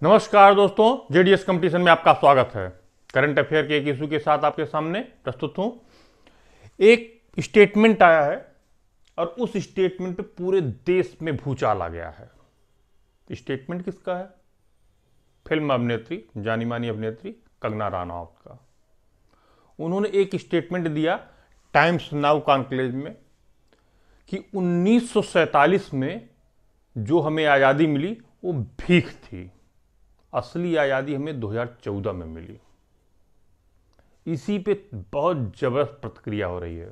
नमस्कार दोस्तों, JDS competition में आपका स्वागत है। करंट अफेयर के एक इशू के साथ आपके सामने प्रस्तुत हूं। एक स्टेटमेंट आया है और उस स्टेटमेंट पे पूरे देश में भूचाल आ गया है। स्टेटमेंट किसका है? फिल्म अभिनेत्री, जानी मानी अभिनेत्री कंगना रनौत का। उन्होंने एक स्टेटमेंट दिया टाइम्स नाउ कॉन्क्लेव में कि 1947 में जो हमें आज़ादी मिली वो भीख थी, असली आज़ादी हमें 2014 में मिली। इसी पे बहुत जबरदस्त प्रतिक्रिया हो रही है।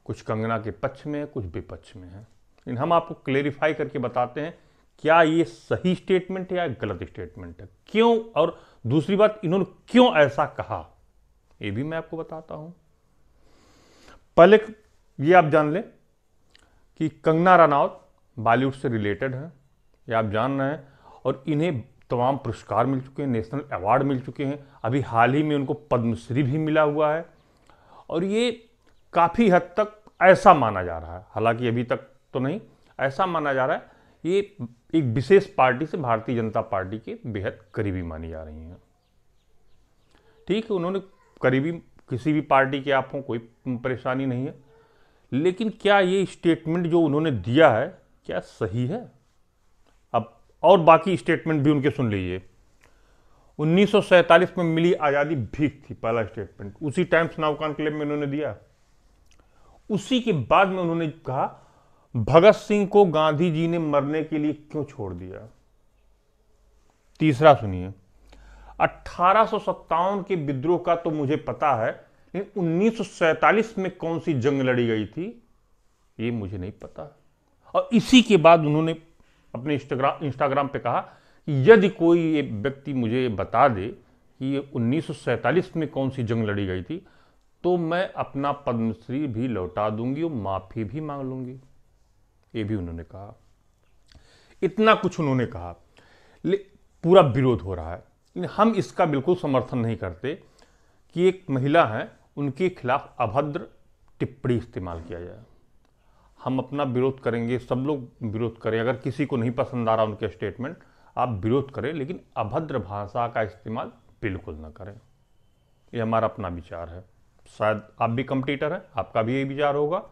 कुछ कंगना के पक्ष में है, कुछ विपक्ष में है। लेकिन हम आपको क्लेरिफाई करके बताते हैं क्या ये सही स्टेटमेंट है या गलत स्टेटमेंट है, क्यों, और दूसरी बात इन्होंने क्यों ऐसा कहा ये भी मैं आपको बताता हूं। पहले ये आप जान लें कि कंगना रनौत बॉलीवुड से रिलेटेड है, ये आप जान रहे हैं, और इन्हें तमाम पुरस्कार मिल चुके हैं, नेशनल अवार्ड मिल चुके हैं। अभी हाल ही में उनको पद्मश्री भी मिला हुआ है और ये काफ़ी हद तक ऐसा माना जा रहा है, हालांकि अभी तक तो नहीं, ऐसा माना जा रहा है ये एक विशेष पार्टी से, भारतीय जनता पार्टी के बेहद करीबी मानी जा रही हैं। ठीक है, उन्होंने करीबी, किसी भी पार्टी के आप हों, कोई परेशानी नहीं है। लेकिन क्या ये स्टेटमेंट जो उन्होंने दिया है क्या सही है? और बाकी स्टेटमेंट भी उनके सुन लीजिए। 1947 में मिली आज़ादी भीख थी, पहला स्टेटमेंट उसी टाइम्स नाउ कॉन्क्लेव में उन्होंने दिया। उसी के बाद में उन्होंने कहा भगत सिंह को गांधी जी ने मरने के लिए क्यों छोड़ दिया। तीसरा सुनिए, 1857 के विद्रोह का तो मुझे पता है, लेकिन 1947 में कौन सी जंग लड़ी गई थी ये मुझे नहीं पता। और इसी के बाद उन्होंने अपने इंस्टाग्राम पे कहा कि यदि कोई ये व्यक्ति मुझे बता दे कि ये 1947 में कौन सी जंग लड़ी गई थी तो मैं अपना पद्मश्री भी लौटा दूंगी और माफी भी मांग लूंगी, ये भी उन्होंने कहा। इतना कुछ उन्होंने कहा, पूरा विरोध हो रहा है। लेकिन हम इसका बिल्कुल समर्थन नहीं करते कि एक महिला है उनके खिलाफ अभद्र टिप्पणी इस्तेमाल किया जाए। हम अपना विरोध करेंगे, सब लोग विरोध करें। अगर किसी को नहीं पसंद आ रहा उनके स्टेटमेंट, आप विरोध करें, लेकिन अभद्र भाषा का इस्तेमाल बिल्कुल ना करें। ये हमारा अपना विचार है। शायद आप भी कंपटीटर हैं, आपका भी यही विचार होगा।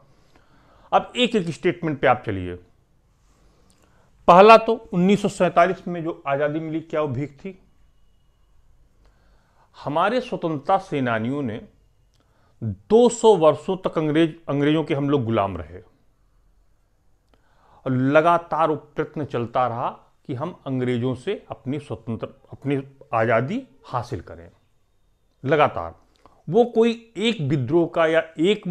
अब एक एक स्टेटमेंट पे आप चलिए। पहला तो 1947 में जो आज़ादी मिली क्या वो भीख थी? हमारे स्वतंत्रता सेनानियों ने 200 वर्षों तक अंग्रेजों के हम लोग गुलाम रहे और लगातार प्रयत्न चलता रहा कि हम अंग्रेजों से अपनी आज़ादी हासिल करें। लगातार वो कोई एक विद्रोह का या एक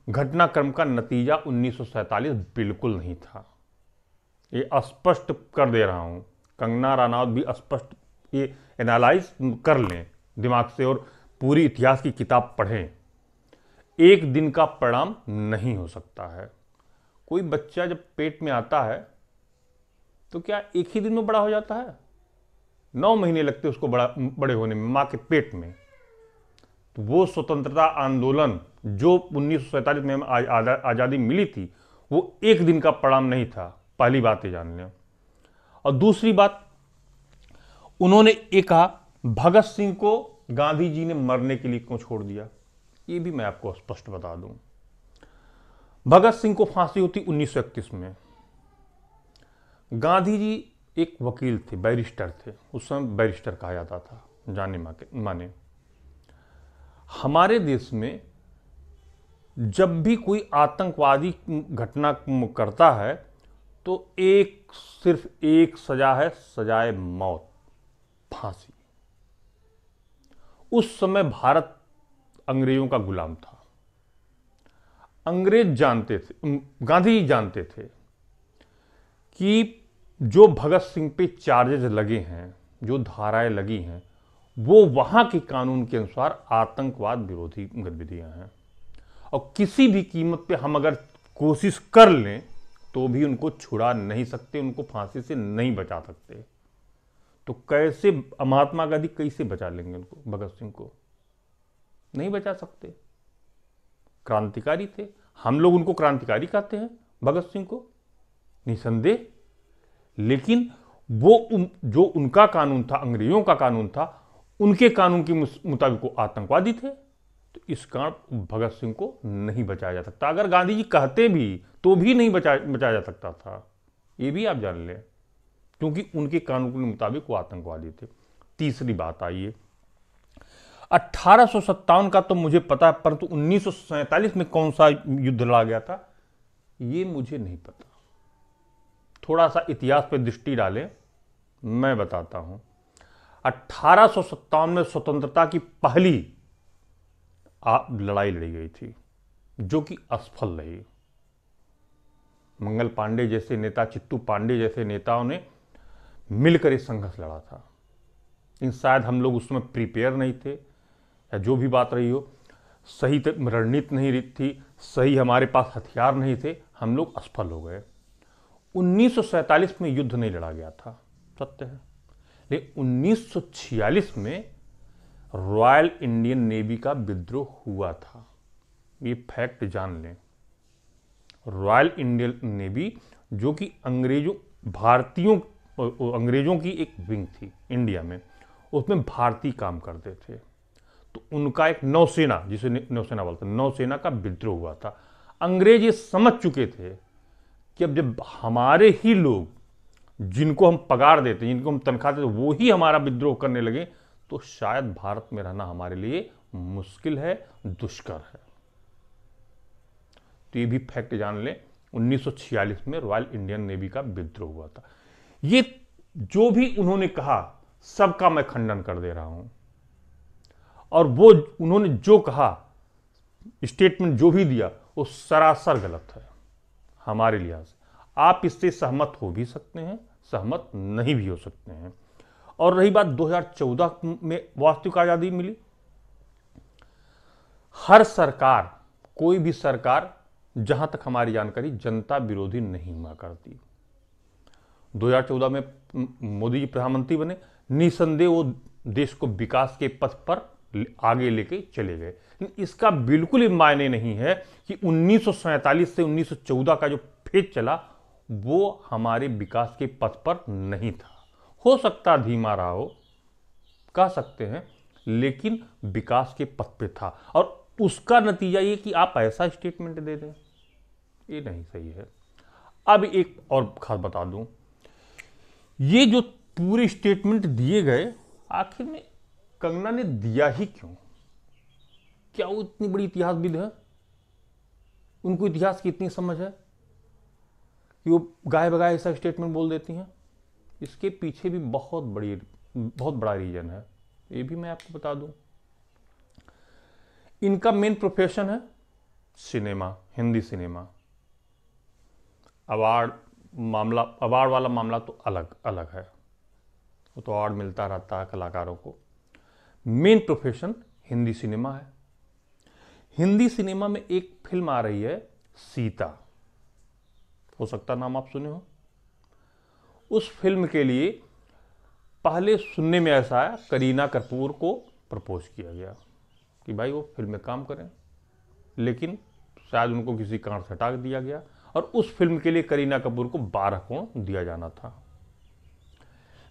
घटनाक्रम का नतीजा 1947 बिल्कुल नहीं था। ये स्पष्ट कर दे रहा हूं, कंगना रनौत भी स्पष्ट ये एनालाइज कर लें दिमाग से और पूरी इतिहास की किताब पढ़ें। एक दिन का परिणाम नहीं हो सकता है। कोई बच्चा जब पेट में आता है तो क्या एक ही दिन में बड़ा हो जाता है? 9 महीने लगते उसको बड़े होने में, मां के पेट में। तो वो स्वतंत्रता आंदोलन जो 1947 में आज़ादी मिली थी वो एक दिन का परिणाम नहीं था, पहली बात ये जान लें। और दूसरी बात, उन्होंने ये कहा भगत सिंह को गांधी जी ने मरने के लिए क्यों छोड़ दिया, ये भी मैं आपको स्पष्ट बता दूं। भगत सिंह को फांसी होती 1931 में। गांधी जी एक वकील थे, बैरिस्टर थे, उस समय बैरिस्टर कहा जाता था, जाने माने। हमारे देश में जब भी कोई आतंकवादी घटना करता है तो सिर्फ एक सजा है, सजाए मौत, फांसी। उस समय भारत अंग्रेजों का गुलाम था। अंग्रेज जानते थे, गांधी जी जानते थे कि जो भगत सिंह पे चार्जेस लगे हैं, जो धाराएं लगी हैं, वो वहां के कानून के अनुसार आतंकवाद विरोधी गतिविधियां हैं और किसी भी कीमत पे हम अगर कोशिश कर लें तो भी उनको छुड़ा नहीं सकते, उनको फांसी से नहीं बचा सकते। तो कैसे महात्मा गांधी कैसे बचा लेंगे उनको, भगत सिंह को? नहीं बचा सकते। क्रांतिकारी थे, हम लोग उनको क्रांतिकारी कहते हैं भगत सिंह को, निसंदेह। लेकिन जो उनका कानून था, अंग्रेजों का कानून था, उनके कानून के मुताबिक वो आतंकवादी थे। तो इस कारण भगत सिंह को नहीं बचाया जा सकता। अगर गांधी जी कहते भी तो भी नहीं बचाया जा सकता था, ये भी आप जान लें, क्योंकि उनके कानून के मुताबिक वो आतंकवादी थे। तीसरी बात आइए, 1857 का तो मुझे पता है, परंतु 1947 में कौन सा युद्ध लड़ा गया था ये मुझे नहीं पता। थोड़ा सा इतिहास पर दृष्टि डालें, मैं बताता हूं। 1857 में स्वतंत्रता की पहली लड़ाई लड़ी गई थी, जो कि असफल रही। मंगल पांडे जैसे नेता, चित्तू पांडे जैसे नेताओं ने मिलकर इस संघर्ष लड़ा था। लेकिन शायद हम लोग उसमें प्रिपेयर नहीं थे, या जो भी बात रही हो, सही रणनीति नहीं थी, सही हमारे पास हथियार नहीं थे, हम लोग असफल हो गए। 1947 में युद्ध नहीं लड़ा गया था, सत्य है। लेकिन 1946 में रॉयल इंडियन नेवी का विद्रोह हुआ था, ये फैक्ट जान लें। रॉयल इंडियन नेवी, जो कि अंग्रेजों की एक विंग थी इंडिया में, उसमें भारतीय काम करते थे। तो उनका एक नौसेना, जिसे नौसेना बोलते हैं, नौसेना का विद्रोह हुआ था। अंग्रेज ये समझ चुके थे कि अब जब हमारे ही लोग, जिनको हम पगार देते, जिनको हम तनख्वाह देते, वो ही हमारा विद्रोह करने लगे, तो शायद भारत में रहना हमारे लिए मुश्किल है, दुष्कर है। तो ये भी फैक्ट जान लें, 1946 में रॉयल इंडियन नेवी का विद्रोह हुआ था। ये जो भी उन्होंने कहा, सबका मैं खंडन कर दे रहा हूं। और वो उन्होंने जो कहा, स्टेटमेंट जो भी दिया, वो सरासर गलत है हमारे लिहाज से। आप इससे सहमत हो भी सकते हैं, सहमत नहीं भी हो सकते हैं। और रही बात 2014 में वास्तविक आजादी मिली, हर सरकार, कोई भी सरकार, जहां तक हमारी जानकारी, जनता विरोधी नहीं हुआ करती। 2014 में मोदी जी प्रधानमंत्री बने, निसंदेह वो देश को विकास के पथ पर आगे लेके चले गए। लेकिन इसका बिल्कुल ही मायने नहीं है कि 1947 से 1914 का जो फेज चला वो हमारे विकास के पथ पर नहीं था। हो सकता धीमा रहा हो, कह सकते हैं, लेकिन विकास के पथ पे था। और उसका नतीजा ये कि आप ऐसा स्टेटमेंट दे दें, ये नहीं सही है। अब एक और खास बता दूं, ये जो पूरे स्टेटमेंट दिए गए, आखिर में कंगना ने दिया ही क्यों? क्या वो इतनी बड़ी इतिहासविद है, उनको इतिहास की इतनी समझ है कि वो गाय बगाए ऐसा स्टेटमेंट बोल देती हैं? इसके पीछे भी बहुत बड़ा रीजन है, ये भी मैं आपको बता दूं। इनका मेन प्रोफेशन है सिनेमा, हिंदी सिनेमा। अवार्ड वाला मामला तो अलग है, वो तो अवार्ड मिलता रहता है कलाकारों को। मेन प्रोफेशन हिंदी सिनेमा है। हिंदी सिनेमा में एक फिल्म आ रही है सीता, हो सकता नाम आप सुने हो। उस फिल्म के लिए पहले सुनने में ऐसा आया, करीना कपूर को प्रपोज किया गया कि भाई वो फिल्म में काम करें, लेकिन शायद उनको किसी कारण से हटा दिया गया। और उस फिल्म के लिए करीना कपूर को 12 करोड़ दिया जाना था।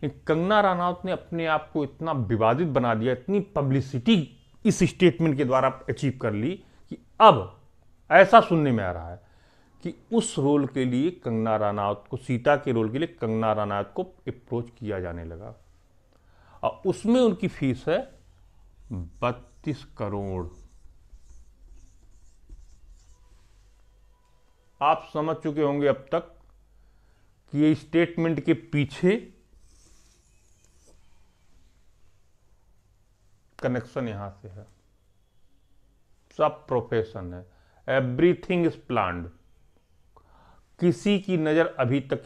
कंगना रनौत ने अपने आप को इतना विवादित बना दिया, इतनी पब्लिसिटी इस स्टेटमेंट के द्वारा अचीव कर ली कि अब ऐसा सुनने में आ रहा है कि उस रोल के लिए कंगना रनौत को, सीता के रोल के लिए कंगना रनौत को अप्रोच किया जाने लगा। और उसमें उनकी फीस है 32 करोड़। आप समझ चुके होंगे अब तक कि ये स्टेटमेंट के पीछे कनेक्शन यहां से है, सब प्रोफेशन है, एवरीथिंग इज प्लान्ड। किसी की नजर अभी तक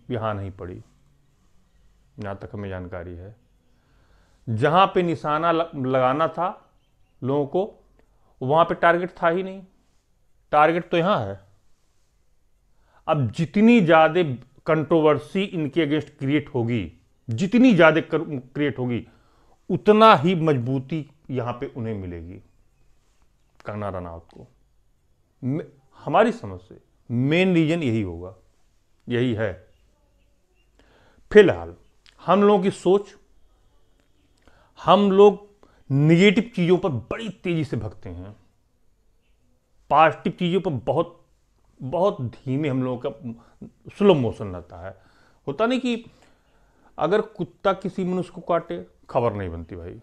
यहां नहीं पड़ी, जहां तक हमें जानकारी है। जहां पे निशाना लगाना था लोगों को, वहां पे टारगेट था ही नहीं। टारगेट तो यहां है। अब जितनी ज्यादा कंट्रोवर्सी इनके अगेंस्ट क्रिएट होगी, जितनी ज्यादा क्रिएट होगी, उतना ही मजबूती यहां पे उन्हें मिलेगी, कंगना रनौत को। हमारी समझ से मेन रीजन यही होगा, यही है। फिलहाल हम लोगों की सोच, हम लोग निगेटिव चीजों पर बड़ी तेजी से भगते हैं, पॉजिटिव चीजों पर बहुत बहुत धीमे हम लोगों का स्लो मोशन रहता है। होता नहीं कि अगर कुत्ता किसी मनुष्य को काटे खबर नहीं बनती भाई,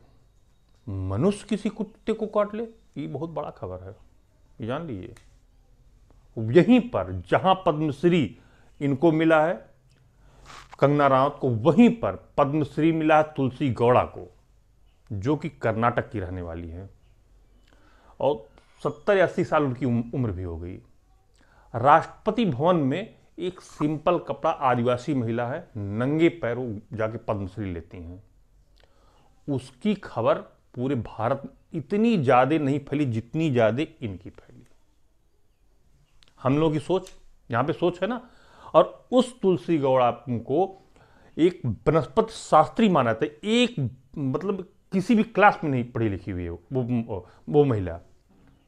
मनुष्य किसी कुत्ते को काट ले ये बहुत बड़ा खबर है, ये जान लीजिए। यहीं पर जहां पद्मश्री इनको मिला है कंगना राउत को, वहीं पर पद्मश्री मिला है तुलसी गौड़ा को, जो कि कर्नाटक की रहने वाली है और 70-80 साल उनकी उम्र भी हो गई। राष्ट्रपति भवन में एक सिंपल कपड़ा आदिवासी महिला है, नंगे पैरों जाके पद्मश्री लेती हैं। उसकी खबर पूरे भारत में इतनी ज्यादा नहीं फैली जितनी ज्यादा इनकी फैली। हम लोगों की सोच, यहां पे सोच है ना। और उस तुलसी गौड़ा को एक वनस्पति शास्त्री माना था, एक मतलब किसी भी क्लास में नहीं पढ़ी लिखी हुई है वो महिला,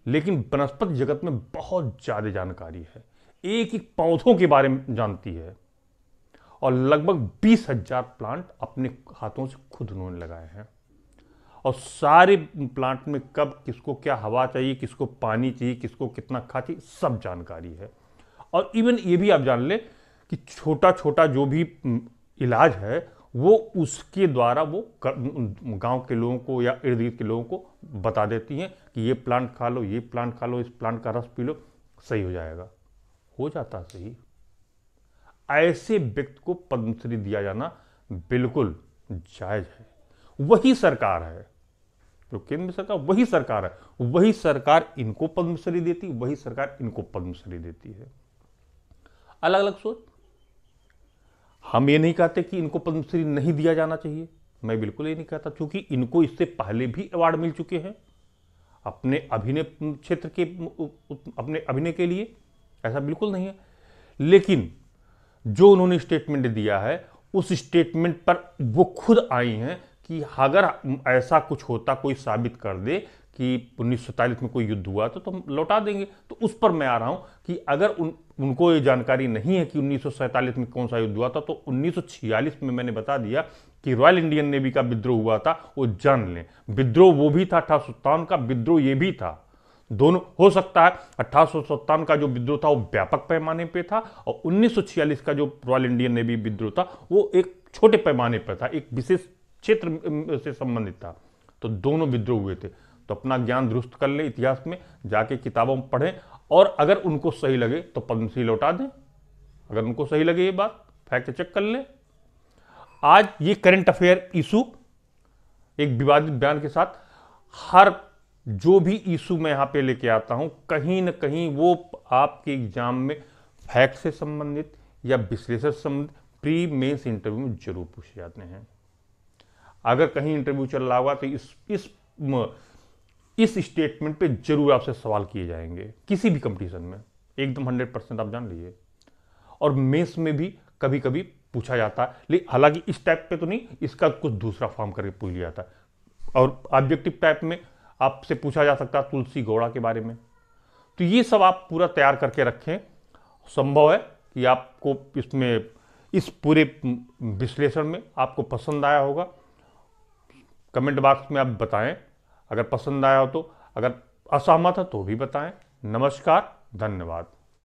लेकिन वनस्पति जगत में बहुत ज्यादा जानकारी है, एक एक पौधों के बारे में जानती है और लगभग 20,000 प्लांट अपने हाथों से खुद उन्होंने लगाए हैं। और सारे प्लांट में कब किसको क्या हवा चाहिए, किसको पानी चाहिए, किसको कितना खाद चाहिए, सब जानकारी है। और इवन ये भी आप जान ले कि छोटा छोटा जो भी इलाज है वो उसके द्वारा वो गांव के लोगों को या इर्द गिर्द के लोगों को बता देती हैं कि ये प्लांट खा लो, ये प्लांट खा लो, इस प्लांट का रस पी लो, सही हो जाएगा। हो जाता सही। ऐसे व्यक्ति को पद्मश्री दिया जाना बिल्कुल जायज है। वही सरकार है जो केंद्र सरकार, वही सरकार है, वही सरकार इनको पद्मश्री देती, वही सरकार इनको पद्मश्री देती है। अलग अलग सोच। हम ये नहीं कहते कि इनको पद्मश्री नहीं दिया जाना चाहिए, मैं बिल्कुल ये नहीं कहता, क्योंकि इनको इससे पहले भी अवार्ड मिल चुके हैं अपने अभिनय क्षेत्र के, अपने अभिनय के लिए, ऐसा बिल्कुल नहीं है। लेकिन जो उन्होंने स्टेटमेंट दिया है उस स्टेटमेंट पर वो खुद आई हैं कि अगर ऐसा कुछ होता, कोई साबित कर दे कि 1947 में कोई युद्ध हुआ तो हम लौटा देंगे। तो उस पर मैं आ रहा हूं कि अगर उनको ये जानकारी नहीं है कि 1947 में कौन सा युद्ध हुआ था, तो 1946 में मैंने बता दिया कि रॉयल इंडियन नेवी का विद्रोह हुआ था, वो जान लें। विद्रोह वो भी था, 1857 का विद्रोह ये भी था। दोनों हो सकता है 1857 का जो विद्रोह था वो व्यापक पैमाने पे था और 1946 का जो रॉयल इंडियन नेवी विद्रोह था वो एक छोटे पैमाने पर था, एक विशेष क्षेत्र से संबंधित था। तो दोनों विद्रोह हुए थे। तो अपना ज्ञान दुरुस्त कर ले, इतिहास में जाके किताबों में पढ़ें और अगर उनको सही लगे तो पद्मश्री लौटा दें। अगर उनको सही लगे ये बात, फैक्ट चेक कर ले। आज ये करंट अफेयर इशू एक विवादित बयान के साथ, हर जो भी इशू मैं यहां पे लेके आता हूं कहीं ना कहीं वो आपके एग्जाम में फैक्ट से संबंधित या विश्लेषण से संबंधित प्री मेंस इंटरव्यू में जरूर पूछे जाते हैं। अगर कहीं इंटरव्यू चल रहा होगा तो इस स्टेटमेंट पे जरूर आपसे सवाल किए जाएंगे किसी भी कंपटीशन में, एकदम 100% आप जान लीजिए। और मेंस में भी कभी कभी पूछा जाता है, लेकिन हालांकि इस टाइप पे तो नहीं, इसका कुछ दूसरा फॉर्म करके पूछ लिया जाता है। और ऑब्जेक्टिव टाइप में आपसे पूछा जा सकता है तुलसी गौड़ा के बारे में। तो ये सब आप पूरा तैयार करके रखें। संभव है कि आपको इसमें इस पूरे विश्लेषण में आपको पसंद आया होगा। कमेंट बॉक्स में आप बताएं अगर पसंद आया हो तो, अगर असहमत है तो भी बताएं। नमस्कार, धन्यवाद।